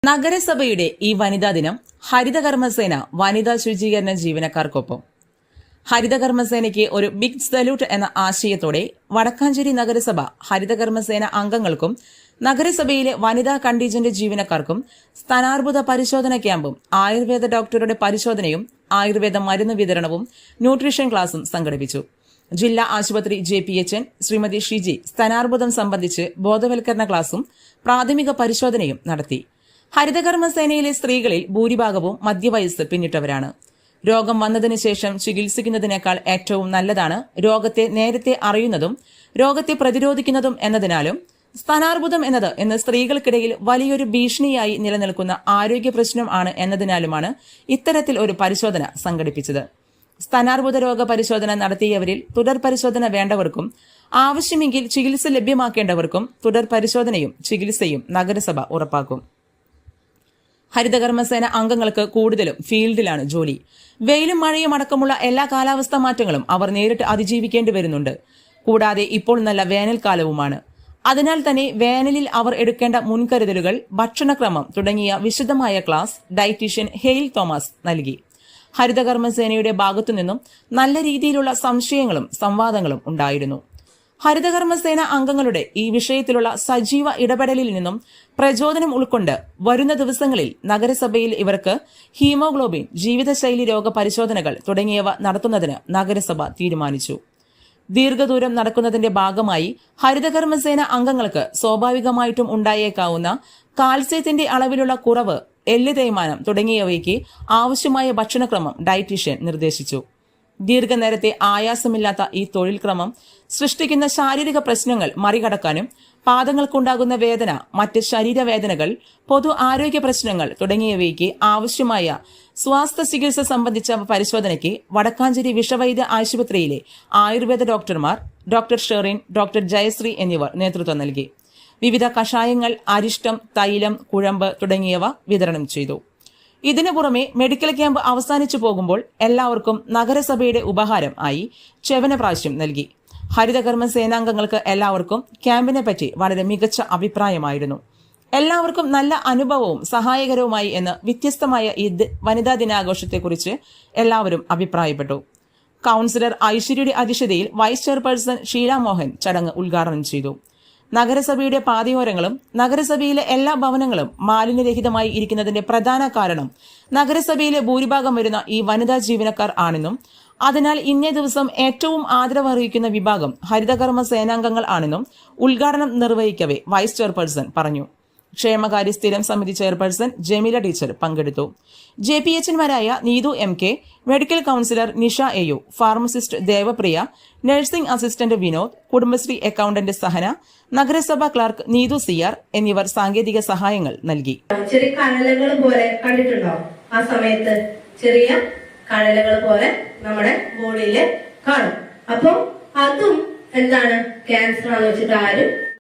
നഗരസഭയുടെ ഈ വനിതാ ദിനം ഹരിതകർമ്മസേന വനിതാ ശുചീകരണ ജീവനക്കാർക്കൊപ്പം. ഹരിതകർമ്മസേനയ്ക്ക് ഒരു ബിഗ് സല്യൂട്ട് എന്ന ആശയത്തോടെ വടക്കാഞ്ചേരി നഗരസഭ ഹരിതകർമ്മസേന അംഗങ്ങൾക്കും നഗരസഭയിലെ വനിതാ കണ്ടീജന്റ് ജീവനക്കാർക്കും സ്ഥാനാർബുദ പരിശോധന ക്യാമ്പും ആയുർവേദ ഡോക്ടറുടെ പരിശോധനയും ആയുർവേദ മരുന്ന് വിതരണവും ന്യൂട്രീഷൻ ക്ലാസും സംഘടിപ്പിച്ചു. ജില്ലാ ആശുപത്രി JPHN ശ്രീമതി ഷിജി സ്ഥാനാർബുദം സംബന്ധിച്ച് ബോധവൽക്കരണ ക്ലാസും പ്രാഥമിക പരിശോധനയും നടത്തി. ഹരിതകർമ്മസേനയിലെ സ്ത്രീകളിൽ ഭൂരിഭാഗവും മധ്യവയസ്സ് പിന്നിട്ടവരാണ്. രോഗം വന്നതിനു ശേഷം ചികിത്സിക്കുന്നതിനേക്കാൾ ഏറ്റവും നല്ലതാണ് രോഗത്തെ നേരത്തെ അറിയുന്നതും രോഗത്തെ പ്രതിരോധിക്കുന്നതും എന്നതിനാലും സ്ഥാനാർബുദം എന്നത് ഇന്ന് സ്ത്രീകൾക്കിടയിൽ വലിയൊരു ഭീഷണിയായി നിലനിൽക്കുന്ന ആരോഗ്യ പ്രശ്നം ആണ് എന്നതിനാലുമാണ് ഇത്തരത്തിൽ ഒരു പരിശോധന സംഘടിപ്പിച്ചത്. സ്ഥാനാർബുദ രോഗ പരിശോധന നടത്തിയവരിൽ തുടർ പരിശോധന വേണ്ടവർക്കും ആവശ്യമെങ്കിൽ ചികിത്സ ലഭ്യമാക്കേണ്ടവർക്കും തുടർ പരിശോധനയും ചികിത്സയും നഗരസഭ ഉറപ്പാക്കും. ഹരിതകർമ്മസേന അംഗങ്ങൾക്ക് കൂടുതലും ഫീൽഡിലാണ് ജോലി. വെയിലും മഴയും അടക്കമുള്ള എല്ലാ കാലാവസ്ഥാ മാറ്റങ്ങളും അവർ നേരിട്ട് അതിജീവിക്കേണ്ടി വരുന്നുണ്ട്. കൂടാതെ ഇപ്പോൾ നല്ല വേനൽക്കാലവുമാണ്. അതിനാൽ തന്നെ വേനലിൽ അവർ എടുക്കേണ്ട മുൻകരുതലുകൾ, ഭക്ഷണക്രമം തുടങ്ങിയ വിശദമായ ക്ലാസ് ഡയറ്റീഷ്യൻ ഹെയിൽ തോമസ് നൽകി. ഹരിതകർമ്മസേനയുടെ ഭാഗത്തുനിന്നും നല്ല രീതിയിലുള്ള സംശയങ്ങളും സംവാദങ്ങളും ഉണ്ടായിരുന്നു. ഹരിതകർമ്മസേന അംഗങ്ങളുടെ ഈ വിഷയത്തിലുള്ള സജീവ ഇടപെടലിൽ നിന്നും പ്രചോദനം ഉൾക്കൊണ്ട് വരുന്ന ദിവസങ്ങളിൽ നഗരസഭയിൽ ഇവർക്ക് ഹീമോഗ്ലോബിൻ, ജീവിതശൈലി രോഗ പരിശോധനകൾ തുടങ്ങിയവ നടത്തുന്നതിന് നഗരസഭ തീരുമാനിച്ചു. ദീർഘദൂരം നടക്കുന്നതിന്റെ ഭാഗമായി ഹരിതകർമ്മസേന അംഗങ്ങൾക്ക് സ്വാഭാവികമായിട്ടും ഉണ്ടായേക്കാവുന്ന കാൽസ്യത്തിന്റെ അളവിലുള്ള കുറവ്, എല്ല് തേയ്മാനം തുടങ്ങിയവയ്ക്ക് ആവശ്യമായ ഭക്ഷണക്രമം ഡയറ്റീഷ്യൻ നിർദ്ദേശിച്ചു. ദീർഘനേരത്തെ ആയാസമില്ലാത്ത ഈ തൊഴിൽ ക്രമം സൃഷ്ടിക്കുന്ന ശാരീരിക പ്രശ്നങ്ങൾ മറികടക്കാനും പാദങ്ങൾക്കുണ്ടാകുന്ന വേദന, മറ്റ് ശരീരവേദനകൾ, പൊതു ആരോഗ്യ പ്രശ്നങ്ങൾ തുടങ്ങിയവയ്ക്ക് ആവശ്യമായ സ്വാസ്ഥ്യ ചികിത്സ സംബന്ധിച്ച പരിശോധനയ്ക്ക് വടക്കാഞ്ചേരി വിഷവൈദ്യ ആശുപത്രിയിലെ ആയുർവേദ ഡോക്ടർമാർ ഡോക്ടർ ഷെറിൻ, ഡോക്ടർ ജയശ്രീ എന്നിവർ നേതൃത്വം നൽകി. വിവിധ കഷായങ്ങൾ, അരിഷ്ടം, തൈലം, കുഴമ്പ് തുടങ്ങിയവ വിതരണം ചെയ്തു. ഇതിനു പുറമെ മെഡിക്കൽ ക്യാമ്പ് അവസാനിച്ചു പോകുമ്പോൾ എല്ലാവർക്കും നഗരസഭയുടെ ഉപഹാരം ആയി ച്യവനപ്രാശം നൽകി. ഹരിതകർമ്മ സേനാംഗങ്ങൾക്ക് എല്ലാവർക്കും ക്യാമ്പിനെ പറ്റി വളരെ മികച്ച അഭിപ്രായമായിരുന്നു. എല്ലാവർക്കും നല്ല അനുഭവവും സഹായകരവുമായി എന്ന് വ്യത്യസ്തമായ ഈ വനിതാ ദിനാഘോഷത്തെക്കുറിച്ച് എല്ലാവരും അഭിപ്രായപ്പെട്ടു. കൌൺസിലർ ഐശ്വര്യയുടെ അധ്യക്ഷതയിൽ വൈസ് ചെയർപേഴ്സൺ ഷീല മോഹൻ ചടങ്ങ് ഉദ്ഘാടനം ചെയ്തു. നഗരസഭയുടെ പാതയോരങ്ങളും നഗരസഭയിലെ എല്ലാ ഭവനങ്ങളും മാലിന്യരഹിതമായി ഇരിക്കുന്നതിന്റെ പ്രധാന കാരണം നഗരസഭയിലെ ഭൂരിഭാഗം വരുന്ന ഈ വനിതാ ജീവനക്കാർ ആണെന്നും അതിനാൽ ഇന്നേ ദിവസം ഏറ്റവും ആദരവർഹിക്കുന്ന വിഭാഗം ഹരിതകർമ്മ സേനാംഗങ്ങൾ ആണെന്നും ഉദ്ഘാടനം നിർവഹിക്കവെ വൈസ് ചെയർപേഴ്സൺ പറഞ്ഞു. ക്ഷേമകാര്യ സ്ഥിരം സമിതി ചെയർപേഴ്സൺ ജമീല ടീച്ചർ പങ്കെടുത്തു. JPHന്മാരായ Neethu MK, medical counsellor Nisha AU, pharmacist Devapriya, nursing assistant Vinod, Kudumbashree accountant Sahana, നഗരസഭാ ക്ലർക്ക് നീതു CR എന്നിവർ സാങ്കേതിക സഹായങ്ങൾ നൽകി. ചെറിയ കനലകൾ പോലെ കണ്ടിട്ടുണ്ടോ? ആ സമയത്ത് ചെറിയ കനലകൾ പോലെ നമ്മുടെ ബോഡിയിൽ കാണും. അപ്പം അതും എന്താണ്, ക്യാൻസർ ആണെന്ന് വെച്ചിട്ട് ആരും